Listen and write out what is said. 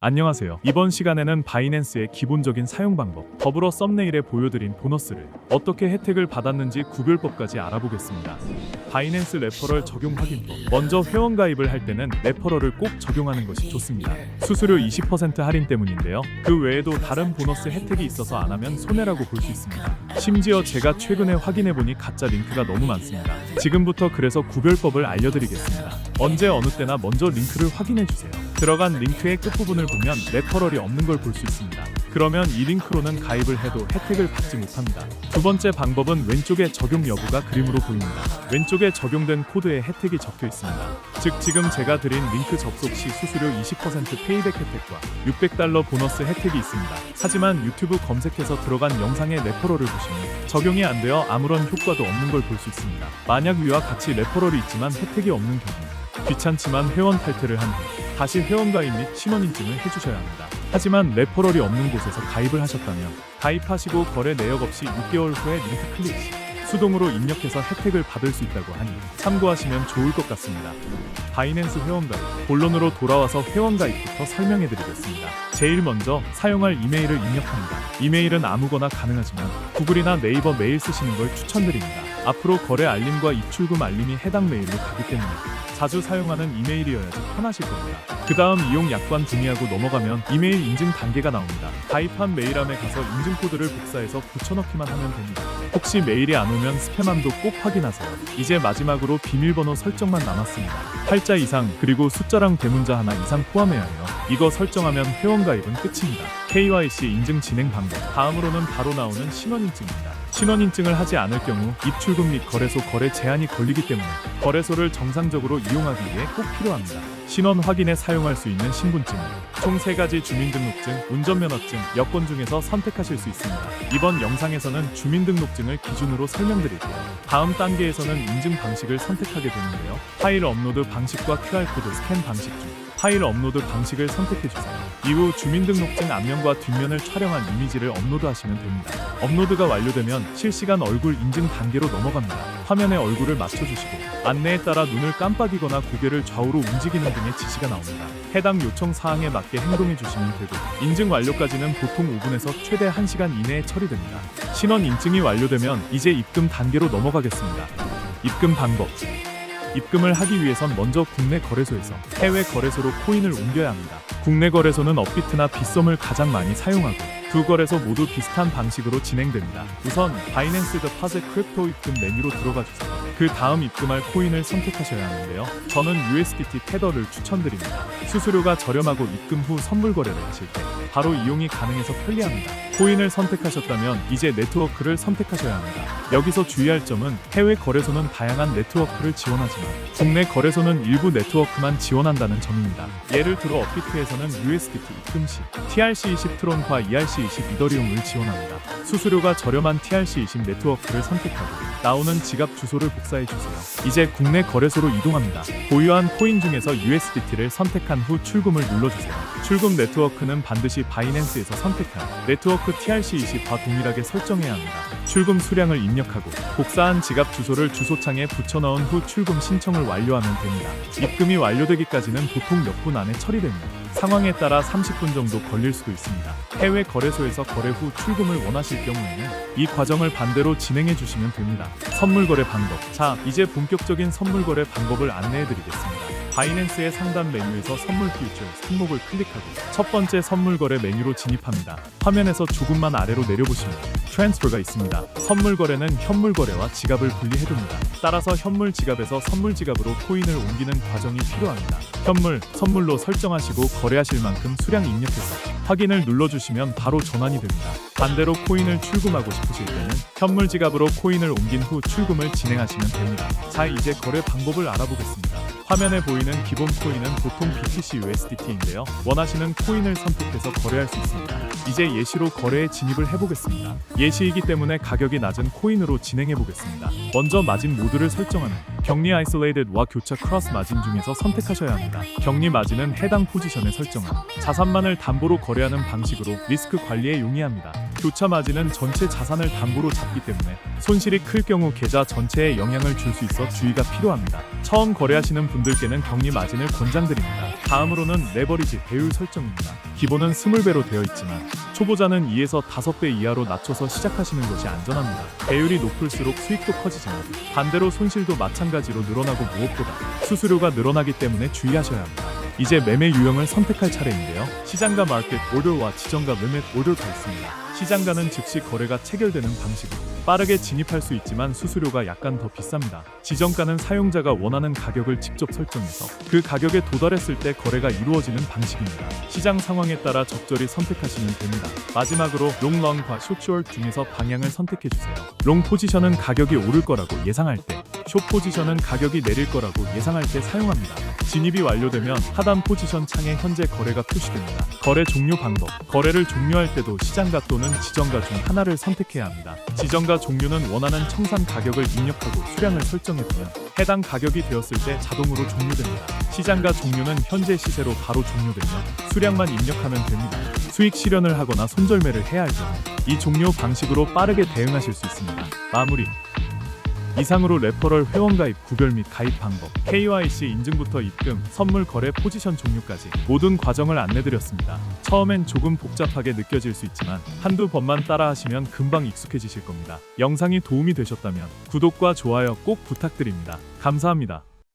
안녕하세요. 이번 시간에는 바이낸스의 기본적인 사용 방법, 더불어 썸네일에 보여드린 보너스를 어떻게 혜택을 받았는지 구별법까지 알아보겠습니다. 바이낸스 레퍼럴 적용 확인법. 먼저 회원 가입을 할 때는 레퍼럴을 꼭 적용하는 것이 좋습니다. 수수료 20% 할인 때문인데요. 그 외에도 다른 보너스 혜택이 있어서 안 하면 손해라고 볼 수 있습니다. 심지어 제가 최근에 확인해보니 가짜 링크가 너무 많습니다. 지금부터 그래서 구별법을 알려드리겠습니다. 언제 어느 때나 먼저 링크를 확인해주세요. 들어간 링크의 끝부분을 보면 레퍼럴이 없는 걸 볼 수 있습니다. 그러면 이 링크로는 가입을 해도 혜택을 받지 못합니다. 두 번째 방법은 왼쪽에 적용 여부가 그림으로 보입니다. 왼쪽에 적용된 코드에 혜택이 적혀 있습니다. 즉 지금 제가 드린 링크 접속 시 수수료 20% 페이백 혜택과 $600 보너스 혜택이 있습니다. 하지만 유튜브 검색해서 들어간 영상의 레퍼럴을 보시면 적용이 안 되어 아무런 효과도 없는 걸 볼 수 있습니다. 만약 위와 같이 레퍼럴이 있지만 혜택이 없는 경우 귀찮지만 회원 탈퇴를 한 후 다시 회원 가입 및 신원 인증을 해주셔야 합니다. 하지만 레퍼럴이 없는 곳에서 가입을 하셨다면 가입하시고 거래 내역 없이 6개월 후에 링크 클릭 시 수동으로 입력해서 혜택을 받을 수 있다고 하니 참고하시면 좋을 것 같습니다. 바이낸스 회원 가입. 본론으로 돌아와서 회원 가입부터 설명해 드리겠습니다. 제일 먼저 사용할 이메일을 입력합니다. 이메일은 아무거나 가능하지만 구글이나 네이버 메일 쓰시는 걸 추천드립니다. 앞으로 거래 알림과 입출금 알림이 해당 메일로 가기 때문에 자주 사용하는 이메일이어야지 편하실 겁니다. 그 다음 이용 약관 동의하고 넘어가면 이메일 인증 단계가 나옵니다. 가입한 메일함에 가서 인증 코드를 복사해서 붙여넣기만 하면 됩니다. 혹시 메일이 안 오면 스팸함도 꼭 확인하세요. 이제 마지막으로 비밀번호 설정만 남았습니다. 8자 이상 그리고 숫자랑 대문자 하나 이상 포함해야 해요. 이거 설정하면 회원 가입은 끝입니다. KYC 인증 진행 방법. 다음으로는 바로 나오는 신원 인증입니다. 신원 인증을 하지 않을 경우 입출금 및 거래소 거래 제한이 걸리기 때문에 거래소를 정상적으로 이용하기 위해 꼭 필요합니다. 신원 확인에 사용할 수 있는 신분증은 총 3가지 주민등록증, 운전면허증, 여권 중에서 선택하실 수 있습니다. 이번 영상에서는 주민등록증을 기준으로 설명드릴게요. 다음 단계에서는 인증 방식을 선택하게 되는데요. 파일 업로드 방식과 QR코드 스캔 방식 중 파일 업로드 방식을 선택해주세요. 이후 주민등록증 앞면과 뒷면을 촬영한 이미지를 업로드하시면 됩니다. 업로드가 완료되면 실시간 얼굴 인증 단계로 넘어갑니다. 화면에 얼굴을 맞춰주시고 안내에 따라 눈을 깜빡이거나 고개를 좌우로 움직이는 등의 지시가 나옵니다. 해당 요청 사항에 맞게 행동해주시면 되고 인증 완료까지는 보통 5분에서 최대 1시간 이내에 처리됩니다. 신원 인증이 완료되면 이제 입금 단계로 넘어가겠습니다. 입금 방법. 입금을 하기 위해선 먼저 국내 거래소에서 해외 거래소로 코인을 옮겨야 합니다. 국내 거래소는 업비트나 빗썸을 가장 많이 사용하고 두 거래소 모두 비슷한 방식으로 진행됩니다. 우선 바이낸스 더파즈 크립토 입금 메뉴로 들어가 주세요. 그 다음 입금할 코인을 선택하셔야 하는데요. 저는 USDT 테더를 추천드립니다. 수수료가 저렴하고 입금 후 선물 거래를 하실 때 바로 이용이 가능해서 편리합니다. 코인을 선택하셨다면 이제 네트워크를 선택하셔야 합니다. 여기서 주의할 점은 해외 거래소는 다양한 네트워크를 지원하지만 국내 거래소는 일부 네트워크만 지원한다는 점입니다. 예를 들어 업비트에서는 USDT 입금 시 TRC20 트론과 ERC20 이더리움을 지원합니다. 수수료가 저렴한 TRC20 네트워크를 선택하고 나오는 지갑 주소를 복사해주세요. 이제 국내 거래소로 이동합니다. 보유한 코인 중에서 USDT를 선택한 후 출금을 눌러주세요. 출금 네트워크는 반드시 바이낸스에서 선택한 네트워크 TRC20과 동일하게 설정해야 합니다. 출금 수량을 입력하고 복사한 지갑 주소를 주소창에 붙여넣은 후 출금 신청을 완료하면 됩니다. 입금이 완료되기까지는 보통 몇 분 안에 처리됩니다. 상황에 따라 30분 정도 걸릴 수도 있습니다. 해외 거래소에서 거래 후 출금을 원하실 경우에는 이 과정을 반대로 진행해 주시면 됩니다. 선물 거래 방법. 자, 이제 본격적인 선물 거래 방법을 안내해 드리겠습니다. 바이낸스의 상단 메뉴에서 선물 퓨처 항목을 클릭하고 첫 번째 선물 거래 메뉴로 진입합니다. 화면에서 조금만 아래로 내려보시면 트랜스퍼가 있습니다. 선물 거래는 현물 거래와 지갑을 분리해둡니다. 따라서 현물 지갑에서 선물 지갑으로 코인을 옮기는 과정이 필요합니다. 현물, 선물로 설정하시고 거래하실 만큼 수량 입력해서 확인을 눌러주시면 바로 전환이 됩니다. 반대로 코인을 출금하고 싶으실 때는 현물 지갑으로 코인을 옮긴 후 출금을 진행하시면 됩니다. 자, 이제 거래 방법을 알아보겠습니다. 화면에 보이는 기본 코인은 보통 BTC USDT인데요. 원하시는 코인을 선택해서 거래할 수 있습니다. 이제 예시로 거래에 진입을 해보겠습니다. 예시이기 때문에 가격이 낮은 코인으로 진행해보겠습니다. 먼저 마진 모드를 설정하는 격리 아이솔레이드와 교차 크로스 마진 중에서 선택하셔야 합니다. 격리 마진은 해당 포지션에 설정한 자산만을 담보로 거래하는 방식으로 리스크 관리에 용이합니다. 교차 마진은 전체 자산을 담보로 잡기 때문에 손실이 클 경우 계좌 전체에 영향을 줄 수 있어 주의가 필요합니다. 처음 거래하시는 분들께는 격리 마진을 권장드립니다. 다음으로는 레버리지 배율 설정입니다. 기본은 20배로 되어 있지만 초보자는 2에서 5배 이하로 낮춰서 시작하시는 것이 안전합니다. 배율이 높을수록 수익도 커지지만 반대로 손실도 마찬가지로 늘어나고 무엇보다 수수료가 늘어나기 때문에 주의하셔야 합니다. 이제 매매 유형을 선택할 차례인데요. 시장가 마켓 오더와 지정가 매매 오더가 있습니다. 시장가는 즉시 거래가 체결되는 방식으로 빠르게 진입할 수 있지만 수수료가 약간 더 비쌉니다. 지정가는 사용자가 원하는 가격을 직접 설정해서 그 가격에 도달했을 때 거래가 이루어지는 방식입니다. 시장 상황에 따라 적절히 선택하시면 됩니다. 마지막으로 롱, 런과 숏, 숏 중에서 방향을 선택해주세요. 롱 포지션은 가격이 오를 거라고 예상할 때, 숏 포지션은 가격이 내릴 거라고 예상할 때 사용합니다. 진입이 완료되면 하단 포지션 창에 현재 거래가 표시됩니다. 거래 종료 방법. 거래를 종료할 때도 시장가 또는 지정가 중 하나를 선택해야 합니다. 지정가 종료는 원하는 청산 가격을 입력하고 수량을 설정해두면 해당 가격이 되었을 때 자동으로 종료됩니다. 시장가 종료는 현재 시세로 바로 종료되며 수량만 입력하면 됩니다. 수익 실현을 하거나 손절매를 해야 할 경우 이 종료 방식으로 빠르게 대응하실 수 있습니다. 마무리. 이상으로 레퍼럴 회원가입 구별 및 가입 방법, KYC 인증부터 입금, 선물 거래 포지션 종료까지 모든 과정을 안내드렸습니다. 처음엔 조금 복잡하게 느껴질 수 있지만 한두 번만 따라하시면 금방 익숙해지실 겁니다. 영상이 도움이 되셨다면 구독과 좋아요 꼭 부탁드립니다. 감사합니다.